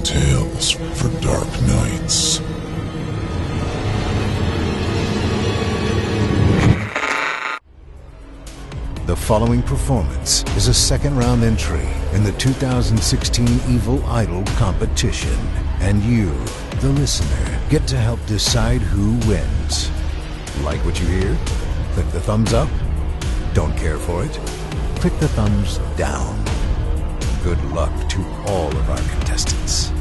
tales for dark nights. The following performance is a second-round entry in the 2016 Evil Idol competition, and you, the listener, get to help decide who wins. Like what you hear? Click the thumbs up. Don't care for it? Click the thumbs down. Good luck to all of our contestants.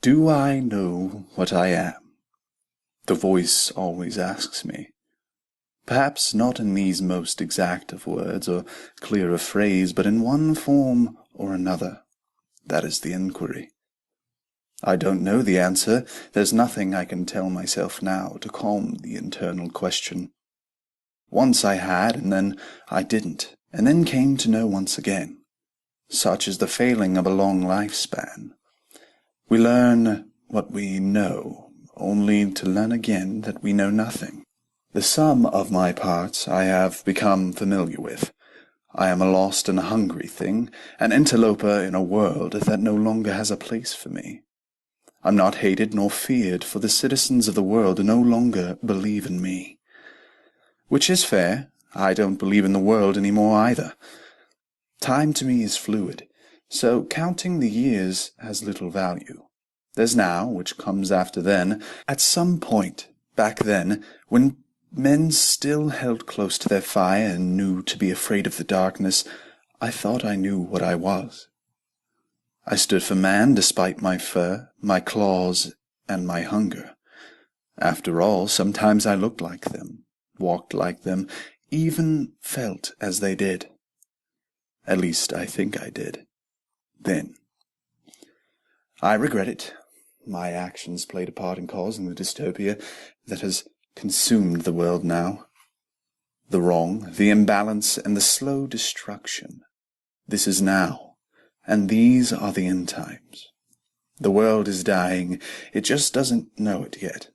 Do I know what I am? The voice always asks me. Perhaps not in these most exact of words or clear of phrase, but in one form or another. That is the inquiry. I don't know the answer. There's nothing I can tell myself now to calm the internal question. Once I had, and then I didn't, and then came to know once again. Such is the failing of a long lifespan. We learn what we know, only to learn again that we know nothing. The sum of my parts I have become familiar with. I am a lost and hungry thing, an interloper in a world that no longer has a place for me. I'm not hated nor feared, for the citizens of the world no longer believe in me. Which is fair. I don't believe in the world any more either. Time to me is fluid, so counting the years has little value. There's now, which comes after then. At some point, back then, when men still held close to their fire and knew to be afraid of the darkness, I thought I knew what I was. I stood for man despite my fur, my claws, and my hunger. After all, sometimes I looked like them, walked like them, even felt as they did. At least I think I did. Then. I regret it. My actions played a part in causing the dystopia that has consumed the world now. The wrong, the imbalance, and the slow destruction. This is now, and these are the end times. The world is dying. It just doesn't know it yet.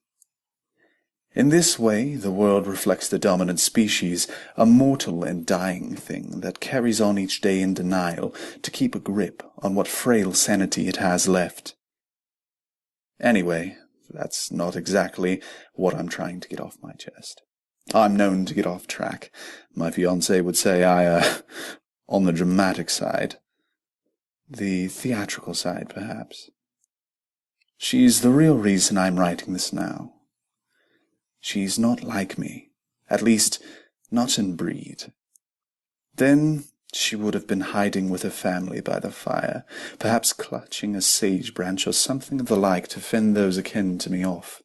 In this way, the world reflects the dominant species, a mortal and dying thing that carries on each day in denial to keep a grip on what frail sanity it has left. Anyway, that's not exactly what I'm trying to get off my chest. I'm known to get off track. My fiancée would say on the dramatic side. The theatrical side, perhaps. She's the real reason I'm writing this now. She's not like me, at least not in breed. Then she would have been hiding with her family by the fire, perhaps clutching a sage branch or something of the like to fend those akin to me off.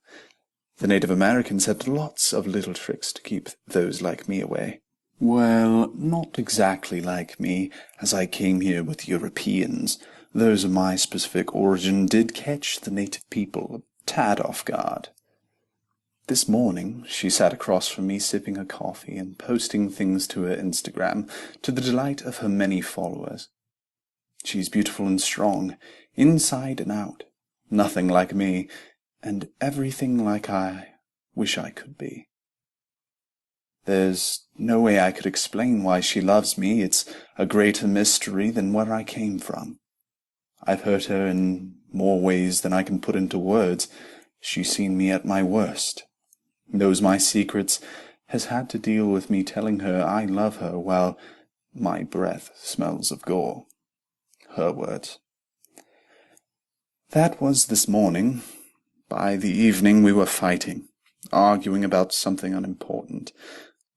The Native Americans had lots of little tricks to keep those like me away. Well, not exactly like me, as I came here with Europeans. Those of my specific origin did catch the native people a tad off guard. This morning she sat across from me sipping her coffee and posting things to her Instagram, to the delight of her many followers. She's beautiful and strong, inside and out, nothing like me, and everything like I wish I could be. There's no way I could explain why she loves me. It's a greater mystery than where I came from. I've hurt her in more ways than I can put into words. She's seen me at my worst. Knows my secrets, has had to deal with me telling her I love her while my breath smells of gore. Her words. That was this morning. By the evening we were fighting, arguing about something unimportant.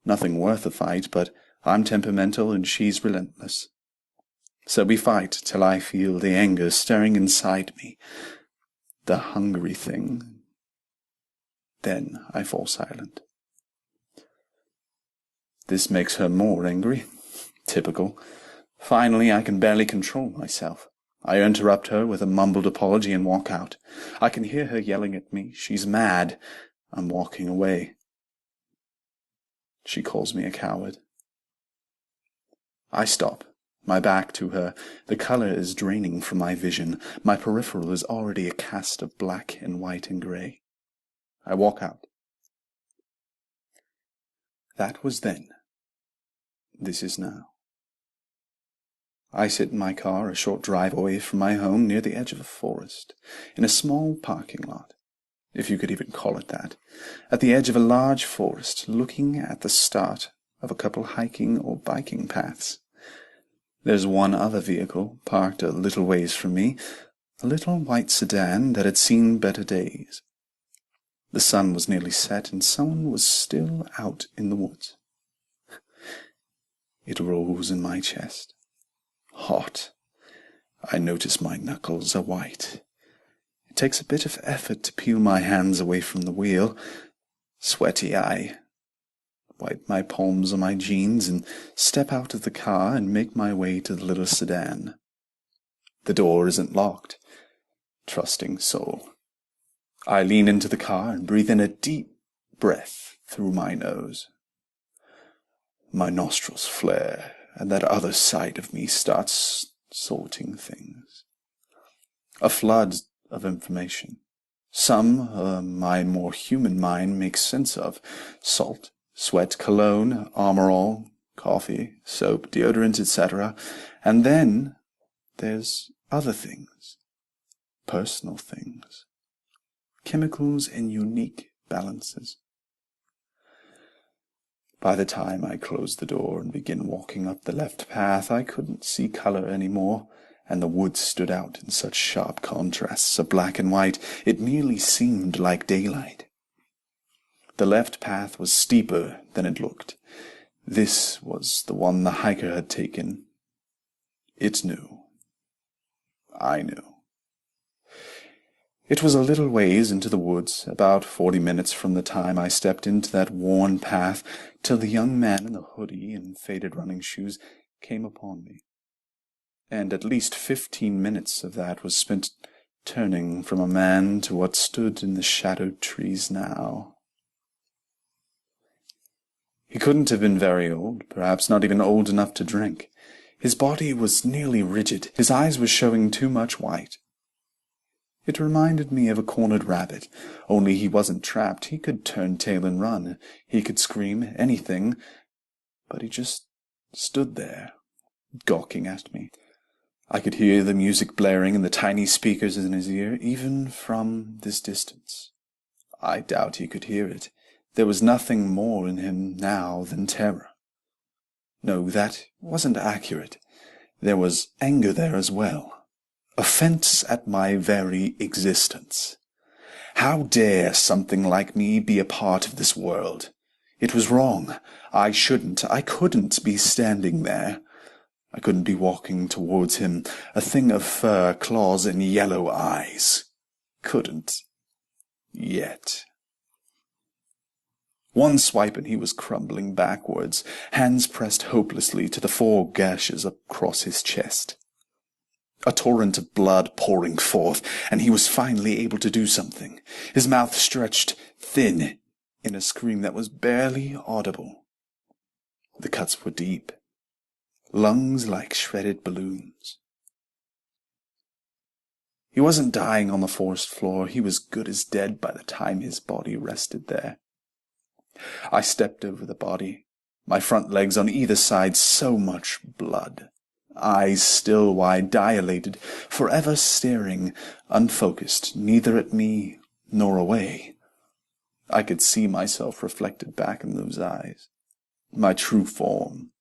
Nothing worth a fight, but I'm temperamental and she's relentless. So we fight till I feel the anger stirring inside me, the hungry thing. Then I fall silent. This makes her more angry. Typical. Finally, I can barely control myself. I interrupt her with a mumbled apology and walk out. I can hear her yelling at me. She's mad. I'm walking away. She calls me a coward. I stop, my back to her. The color is draining from my vision. My peripheral is already a cast of black and white and gray. I walk out. That was then. This is now. I sit in my car a short drive away from my home near the edge of a forest, in a small parking lot, if you could even call it that, at the edge of a large forest, looking at the start of a couple hiking or biking paths. There's one other vehicle parked a little ways from me, a little white sedan that had seen better days. The sun was nearly set, and someone was still out in the woods. It rose in my chest. Hot. I notice my knuckles are white. It takes a bit of effort to peel my hands away from the wheel. Sweaty, I wipe my palms on my jeans and step out of the car and make my way to the little sedan. The door isn't locked. Trusting soul. I lean into the car and breathe in a deep breath through my nose. My nostrils flare, and that other side of me starts sorting things. A flood of information. Some my more human mind makes sense of. Salt, sweat, cologne, Armor-All, coffee, soap, deodorant, etc. And then there's other things. Personal things. Chemicals in unique balances. By the time I close the door and begin walking up the left path, I couldn't see color anymore, and the woods stood out in such sharp contrasts of black and white, it nearly seemed like daylight. The left path was steeper than it looked. This was the one the hiker had taken. It knew. I knew. It was a little ways into the woods, about 40 minutes from the time I stepped into that worn path, till the young man in the hoodie and faded running shoes came upon me. And at least 15 minutes of that was spent turning from a man to what stood in the shadowed trees now. He couldn't have been very old, perhaps not even old enough to drink. His body was nearly rigid, his eyes were showing too much white. It reminded me of a cornered rabbit, only he wasn't trapped. He could turn tail and run. He could scream, anything. But he just stood there, gawking at me. I could hear the music blaring in the tiny speakers in his ear, even from this distance. I doubt he could hear it. There was nothing more in him now than terror. No, that wasn't accurate. There was anger there as well. Offense at my very existence. How dare something like me be a part of this world? It was wrong. I couldn't be standing there. I couldn't be walking towards him, a thing of fur, claws, and yellow eyes. Couldn't. Yet. One swipe and he was crumbling backwards, hands pressed hopelessly to the 4 gashes across his chest. A torrent of blood pouring forth, and he was finally able to do something. His mouth stretched thin in a scream that was barely audible. The cuts were deep, lungs like shredded balloons. He wasn't dying on the forest floor. He was good as dead by the time his body rested there. I stepped over the body, my front legs on either side, so much blood. Eyes still wide, dilated, forever staring, unfocused, neither at me nor away. I could see myself reflected back in those eyes. My true form.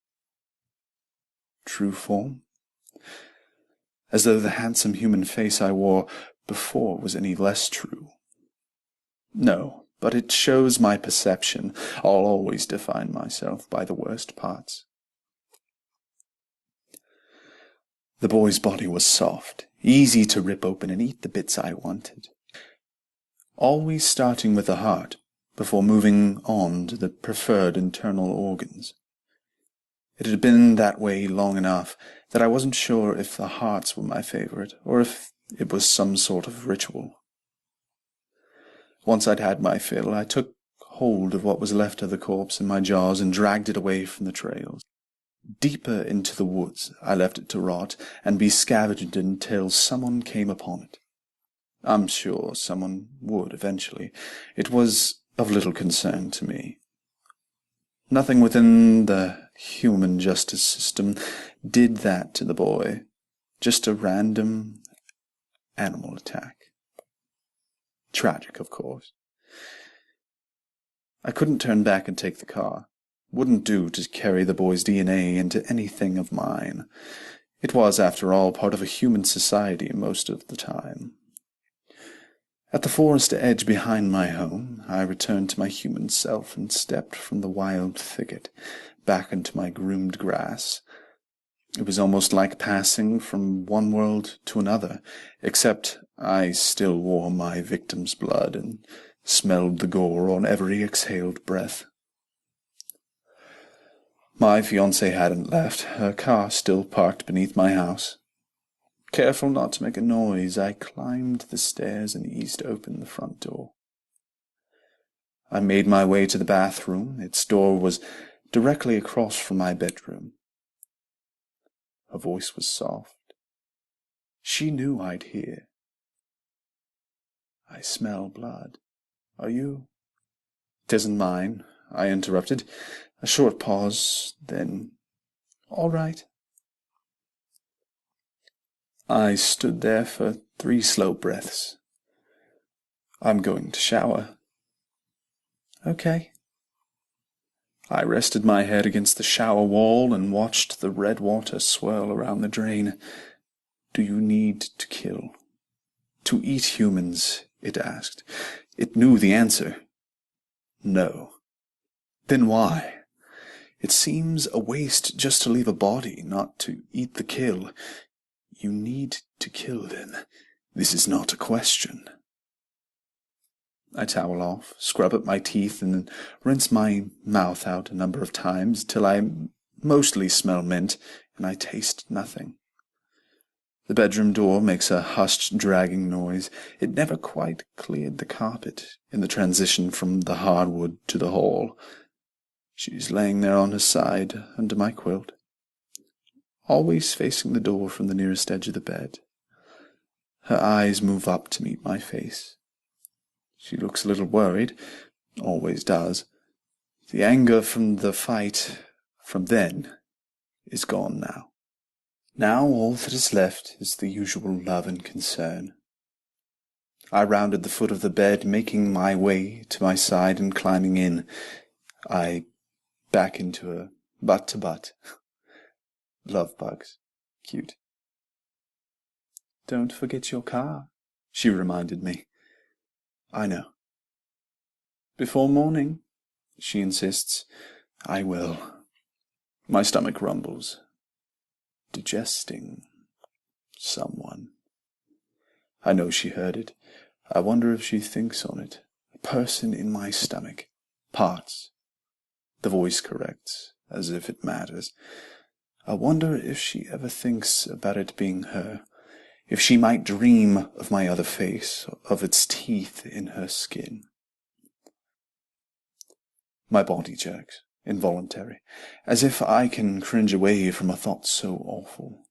True form? As though the handsome human face I wore before was any less true. No, but it shows my perception. I'll always define myself by the worst parts. The boy's body was soft, easy to rip open and eat the bits I wanted. Always starting with the heart, before moving on to the preferred internal organs. It had been that way long enough that I wasn't sure if the hearts were my favorite, or if it was some sort of ritual. Once I'd had my fill, I took hold of what was left of the corpse in my jaws and dragged it away from the trails. Deeper into the woods I left it to rot and be scavenged until someone came upon it. I'm sure someone would eventually. It was of little concern to me. Nothing within the human justice system did that to the boy. Just a random animal attack. Tragic, of course. I couldn't turn back and take the car. Wouldn't do to carry the boy's DNA into anything of mine. It was, after all, part of a human society most of the time. At the forest edge behind my home, I returned to my human self and stepped from the wild thicket back into my groomed grass. It was almost like passing from one world to another, except I still wore my victim's blood and smelled the gore on every exhaled breath. My fiancée hadn't left, her car still parked beneath my house. Careful not to make a noise, I climbed the stairs and eased open the front door. I made my way to the bathroom. Its door was directly across from my bedroom. Her voice was soft. She knew I'd hear. "I smell blood. Are you—" "'Tisn't mine," I interrupted. A short pause, then, "All right." I stood there for 3 slow breaths. "I'm going to shower." "Okay." I rested my head against the shower wall and watched the red water swirl around the drain. "Do you need to kill? To eat humans?" it asked. It knew the answer. No. Then why? It seems a waste just to leave a body, not to eat the kill. You need to kill, then. This is not a question. I towel off, scrub at my teeth, and then rinse my mouth out a number of times till I mostly smell mint and I taste nothing. The bedroom door makes a hushed, dragging noise. It never quite cleared the carpet in the transition from the hardwood to the hall. She's laying there on her side under my quilt, always facing the door from the nearest edge of the bed. Her eyes move up to meet my face. She looks a little worried, always does. The anger from the fight from then is gone now. Now all that is left is the usual love and concern. I rounded the foot of the bed, making my way to my side and climbing in. I back into her, butt to butt. Love bugs. Cute. "Don't forget your car," she reminded me. "I know." "Before morning," she insists. "I will." My stomach rumbles. Digesting someone. I know she heard it. I wonder if she thinks on it. A person in my stomach. Parts. The voice corrects, as if it matters. I wonder if she ever thinks about it being her. If she might dream of my other face, of its teeth in her skin. My body jerks, involuntary, as if I can cringe away from a thought so awful.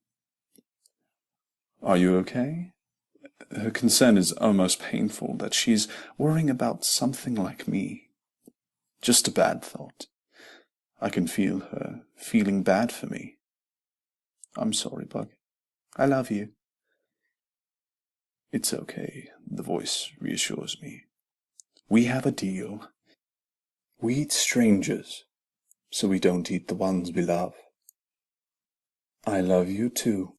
"Are you okay?" Her concern is almost painful, that she's worrying about something like me. Just a bad thought. I can feel her feeling bad for me. "I'm sorry, Bug. I love you." "It's okay," the voice reassures me. "We have a deal. We eat strangers, so we don't eat the ones we love." "I love you too."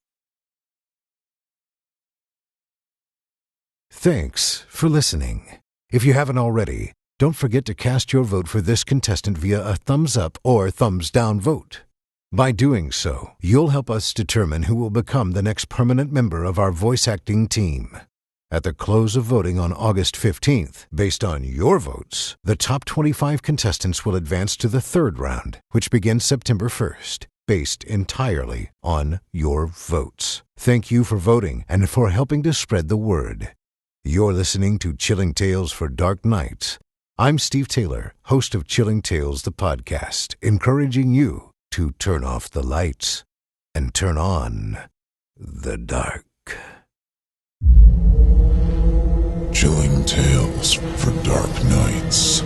Thanks for listening. If you haven't already, don't forget to cast your vote for this contestant via a thumbs up or thumbs down vote. By doing so, you'll help us determine who will become the next permanent member of our voice acting team. At the close of voting on August 15th, based on your votes, the top 25 contestants will advance to the 3rd round, which begins September 1st, based entirely on your votes. Thank you for voting and for helping to spread the word. You're listening to Chilling Tales for Dark Nights. I'm Steve Taylor, host of Chilling Tales, the podcast, encouraging you to turn off the lights and turn on the dark. Chilling Tales for Dark Nights.